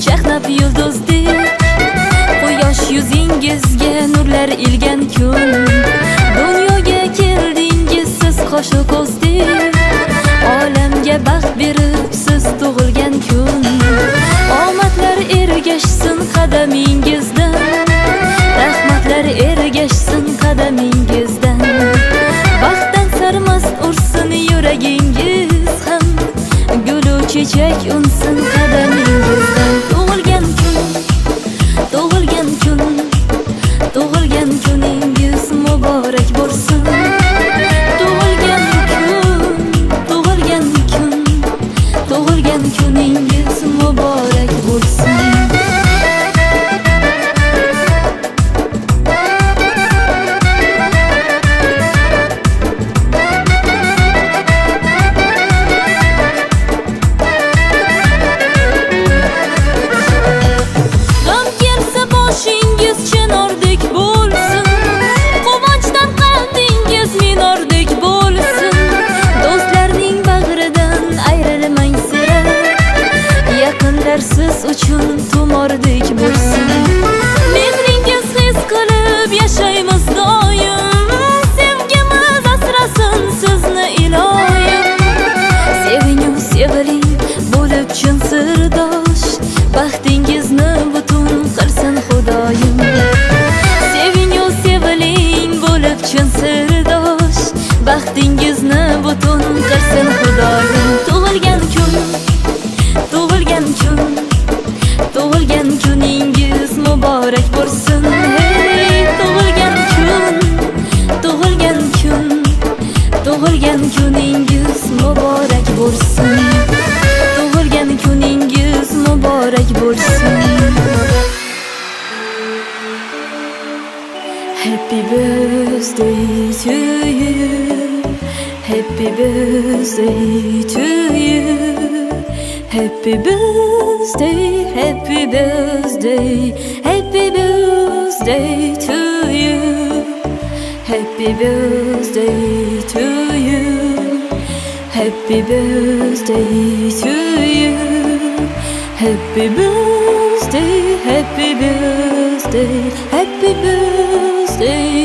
chaqnab yulduzdek quyosh yuzingizga nurlar ilgan kun dunyoga keldingiz siz qoshu ko'zdek olamga baxt berib siz tug'ilgan kun omadlar ergashsin qadamingizdan rahmatlar ergashsin qadamingizdan baxtdan sarmast ursin yuragingiz ham gulu chechak unsin qadamingizdan tug'ilgan kuningiz muborak bo'lsin tug'ilgan kuningiz muborak bo'lsin siz uchun tumordek bo'lsin mehringiz his qilib yashaymiz doim sevgimiz asrasin sizni iloyim sevinyu seviling bo'lib chin sirdosh baxtingizni butun qilsin xudoyim sevinyu seviling bo'lib chin sirdosh baxtingizni butun qilsin xudoyim tug'ilgan kuningiz muborak bo'lsin hey tug'ilgan kuningiz muborak bo'lsin tug'ilgan kuningiz muborak bo'lsin Happy birthday to you Happy birthday to you Happy birthday, happy birthday, happy birthday to you. Happy birthday to you. Happy birthday to you. Happy birthday, happy birthday, happy birthday.